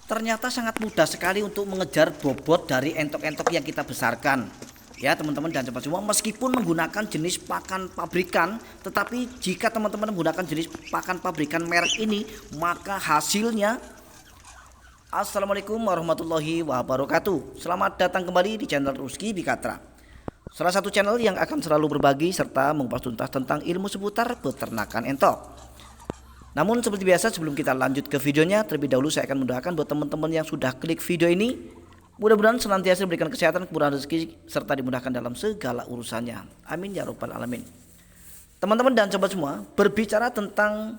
ternyata sangat mudah sekali untuk mengejar bobot dari entok-entok yang kita besarkan. Ya teman-teman dan sobat semua, meskipun menggunakan jenis pakan pabrikan, tetapi jika teman-teman menggunakan jenis pakan pabrikan merek ini, maka hasilnya. Assalamualaikum warahmatullahi wabarakatuh. Selamat datang kembali di channel Rusky Bikatra, salah satu channel yang akan selalu berbagi serta mengupas tuntas tentang ilmu seputar peternakan entok. Namun seperti biasa, sebelum kita lanjut ke videonya, terlebih dahulu saya akan mendoakan buat teman-teman yang sudah klik video ini, mudah-mudahan senantiasa diberikan kesehatan, kemudahan rezeki, serta dimudahkan dalam segala urusannya. Amin ya rabbal alamin. Teman-teman dan sobat semua, berbicara tentang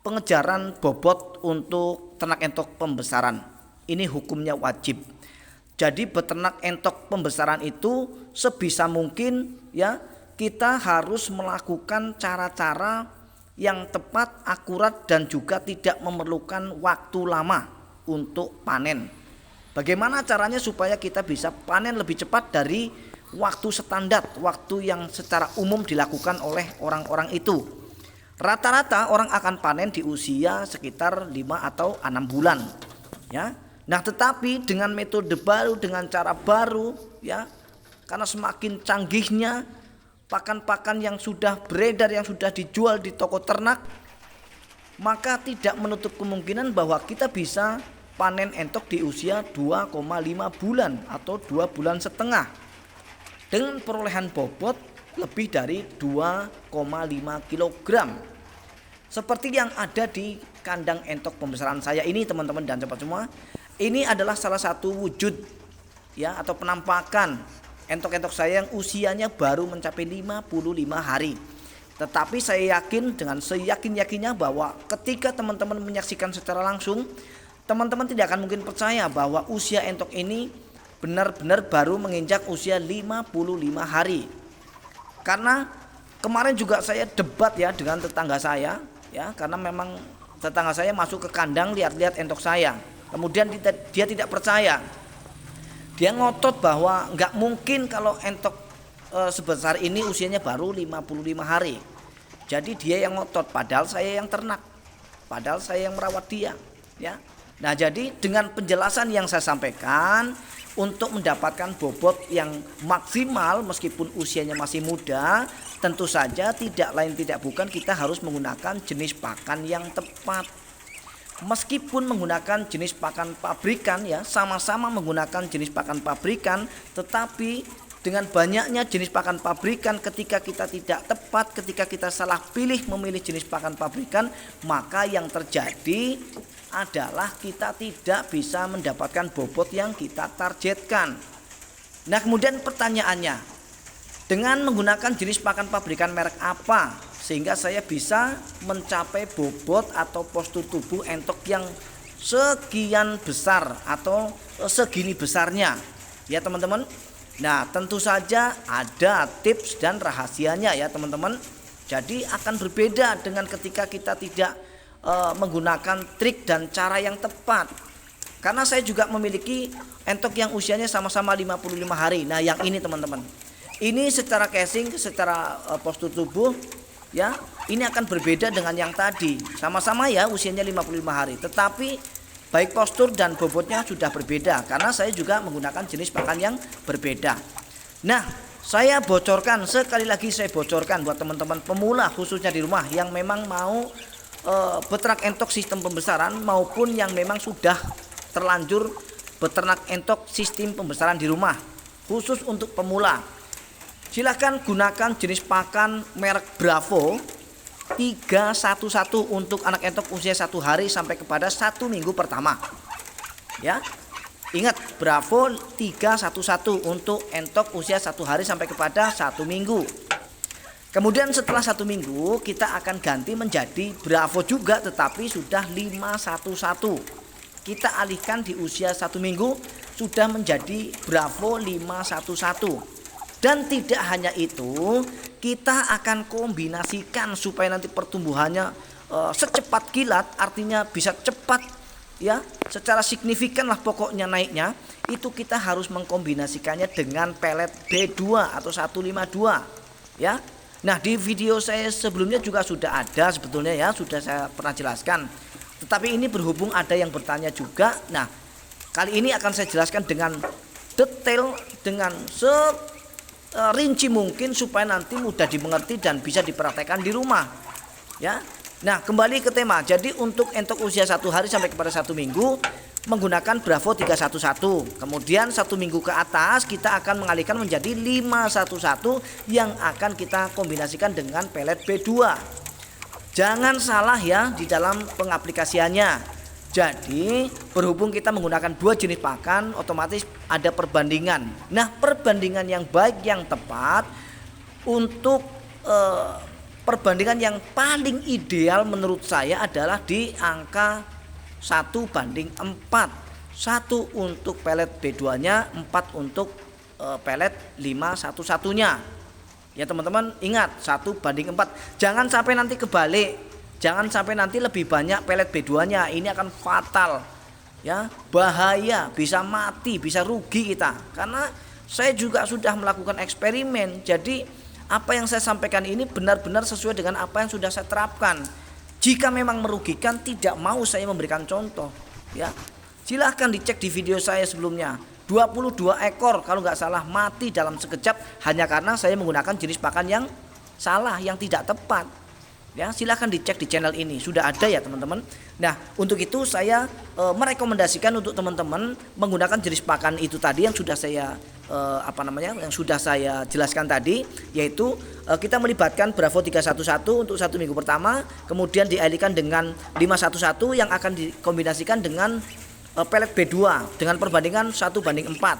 pengejaran bobot untuk ternak entok pembesaran, ini hukumnya wajib. Jadi beternak entok pembesaran itu sebisa mungkin ya, kita harus melakukan cara-cara yang tepat, akurat, dan juga tidak memerlukan waktu lama untuk panen. Bagaimana caranya supaya kita bisa panen lebih cepat dari waktu standar, waktu yang secara umum dilakukan oleh orang-orang itu. Rata-rata orang akan panen di usia sekitar 5 atau 6 bulan ya. Nah, tetapi dengan metode baru, dengan cara baru ya, karena semakin canggihnya pakan-pakan yang sudah beredar, yang sudah dijual di toko ternak, maka tidak menutup kemungkinan bahwa kita bisa panen entok di usia 2,5 bulan atau 2,5 bulan dengan perolehan bobot lebih dari 2,5 kg. Seperti yang ada di kandang entok pembesaran saya ini, teman-teman dan sobat semua. Ini adalah salah satu wujud ya, atau penampakan entok-entok saya yang usianya baru mencapai 55 hari. Tetapi saya yakin, dengan seyakin-yakinnya, bahwa ketika teman-teman menyaksikan secara langsung, teman-teman tidak akan mungkin percaya bahwa usia entok ini benar-benar baru menginjak usia 55 hari. Karena kemarin juga saya debat ya dengan tetangga saya ya, karena memang tetangga saya masuk ke kandang lihat-lihat entok saya. Kemudian dia tidak percaya. Dia ngotot bahwa nggak mungkin kalau entok sebesar ini usianya baru 55 hari. Jadi dia yang ngotot, padahal saya yang ternak, padahal saya yang merawat dia ya. Nah, jadi dengan penjelasan yang saya sampaikan, untuk mendapatkan bobot yang maksimal meskipun usianya masih muda, tentu saja tidak lain tidak bukan kita harus menggunakan jenis pakan yang tepat. Meskipun menggunakan jenis pakan pabrikan ya, sama-sama menggunakan jenis pakan pabrikan, tetapi dengan banyaknya jenis pakan pabrikan, ketika kita tidak tepat, ketika kita salah pilih memilih jenis pakan pabrikan, maka yang terjadi adalah kita tidak bisa mendapatkan bobot yang kita targetkan. Nah, kemudian pertanyaannya, dengan menggunakan jenis pakan pabrikan merek apa sehingga saya bisa mencapai bobot atau postur tubuh entok yang sekian besar atau segini besarnya ya teman-teman. Nah, tentu saja ada tips dan rahasianya ya teman-teman. Jadi akan berbeda dengan ketika kita tidak menggunakan trik dan cara yang tepat. Karena saya juga memiliki entok yang usianya sama-sama 55 hari. Nah, yang ini teman-teman, ini secara casing, secara postur tubuh ya, ini akan berbeda dengan yang tadi. Sama-sama ya usianya 55 hari, tetapi baik postur dan bobotnya sudah berbeda karena saya juga menggunakan jenis pakan yang berbeda. Nah, saya bocorkan, sekali lagi saya bocorkan buat teman-teman pemula khususnya di rumah yang memang mau beternak entok sistem pembesaran maupun yang memang sudah terlanjur beternak entok sistem pembesaran di rumah, khusus untuk pemula. Silahkan gunakan jenis pakan merek Bravo 311 untuk anak entok usia 1 hari sampai kepada 1 minggu pertama ya. Ingat, Bravo 311 untuk entok usia 1 hari sampai kepada 1 minggu. Kemudian setelah 1 minggu kita akan ganti menjadi Bravo juga, tetapi sudah 511. Kita alihkan di usia 1 minggu sudah menjadi Bravo 511. Dan tidak hanya itu, kita akan kombinasikan supaya nanti pertumbuhannya secepat kilat, artinya bisa cepat ya, secara signifikan lah pokoknya naiknya. Itu kita harus mengkombinasikannya dengan pelet B2 atau 152 ya. Nah, di video saya sebelumnya juga sudah ada sebetulnya ya, sudah saya pernah jelaskan. Tetapi ini berhubung ada yang bertanya juga. Nah, kali ini akan saya jelaskan dengan detail, dengan serinci mungkin supaya nanti mudah dimengerti dan bisa dipraktekkan di rumah. Ya. Nah, kembali ke tema. Jadi untuk entok usia 1 hari sampai kepada 1 minggu menggunakan Bravo 311. Kemudian 1 minggu ke atas kita akan mengalihkan menjadi 511 yang akan kita kombinasikan dengan pelet B2. Jangan salah ya di dalam pengaplikasiannya. Jadi berhubung kita menggunakan 2 jenis pakan, otomatis ada perbandingan. Nah, perbandingan yang baik, yang tepat untuk perbandingan yang paling ideal menurut saya adalah di angka 1:4. 1 untuk pelet B2-nya, 4 untuk pelet 511-nya. Ya teman-teman, ingat 1:4. Jangan sampai nanti kebalik. Jangan sampai nanti lebih banyak pelet B2-nya. Ini akan fatal. Ya, bahaya, bisa mati, bisa rugi kita. Karena saya juga sudah melakukan eksperimen. Jadi apa yang saya sampaikan ini benar-benar sesuai dengan apa yang sudah saya terapkan. Jika memang merugikan, tidak mau saya memberikan contoh. Ya, silahkan dicek di video saya sebelumnya. 22 ekor kalau nggak salah mati dalam sekejap hanya karena saya menggunakan jenis pakan yang salah, yang tidak tepat. Ya, silahkan dicek di channel ini, sudah ada ya teman-teman. Nah, untuk itu saya merekomendasikan untuk teman-teman menggunakan jenis pakan itu tadi yang sudah saya yang sudah saya jelaskan tadi, yaitu kita melibatkan Bravo 311 untuk 1 minggu pertama, kemudian dialihkan dengan 511 yang akan dikombinasikan dengan pelet B2 dengan perbandingan 1:4.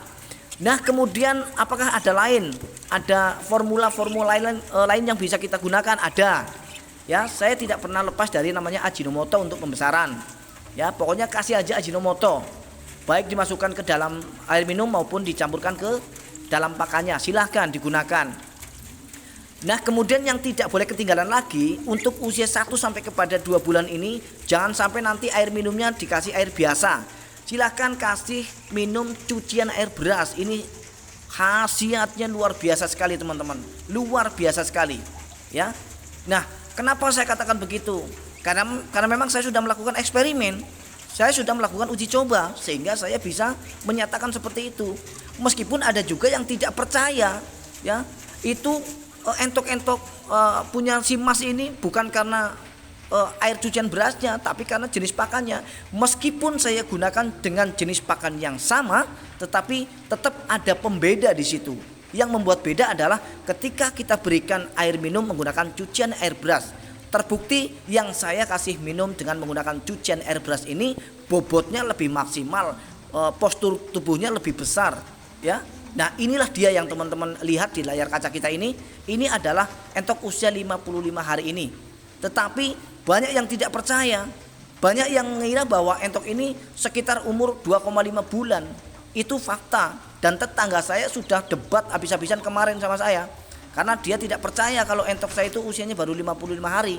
Nah, kemudian apakah ada lain? Ada formula-formula lain yang bisa kita gunakan? Ada. Ya, saya tidak pernah lepas dari namanya Ajinomoto untuk pembesaran. Ya, pokoknya kasih aja Ajinomoto. Baik dimasukkan ke dalam air minum maupun dicampurkan ke dalam pakannya, silahkan digunakan. Nah, kemudian yang tidak boleh ketinggalan lagi untuk usia 1 sampai kepada 2 bulan ini, jangan sampai nanti air minumnya dikasih air biasa. Silahkan kasih minum cucian air beras. Ini khasiatnya luar biasa sekali teman-teman, luar biasa sekali. Ya, nah kenapa saya katakan begitu? Karena memang saya sudah melakukan eksperimen. Saya sudah melakukan uji coba sehingga saya bisa menyatakan seperti itu. Meskipun ada juga yang tidak percaya, ya, itu entok-entok punya si Mas ini bukan karena air cucian berasnya, tapi karena jenis pakannya. Meskipun saya gunakan dengan jenis pakan yang sama, tetapi tetap ada pembeda di situ. Yang membuat beda adalah ketika kita berikan air minum menggunakan cucian air beras. Terbukti yang saya kasih minum dengan menggunakan cucian air beras ini bobotnya lebih maksimal, postur tubuhnya lebih besar, ya. Nah, inilah dia yang teman-teman lihat di layar kaca kita ini. Ini adalah entok usia 55 hari ini. Tetapi banyak yang tidak percaya. Banyak yang mengira bahwa entok ini sekitar umur 2,5 bulan. Itu fakta, dan tetangga saya sudah debat habis-habisan kemarin sama saya. Karena dia tidak percaya kalau entok saya itu usianya baru 55 hari.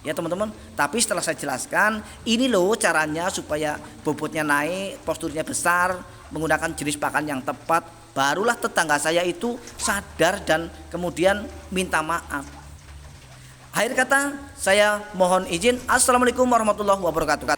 Ya teman-teman, tapi setelah saya jelaskan, ini loh caranya supaya bobotnya naik, posturnya besar, menggunakan jenis pakan yang tepat, barulah tetangga saya itu sadar dan kemudian minta maaf. Akhir kata, saya mohon izin. Assalamualaikum warahmatullahi wabarakatuh.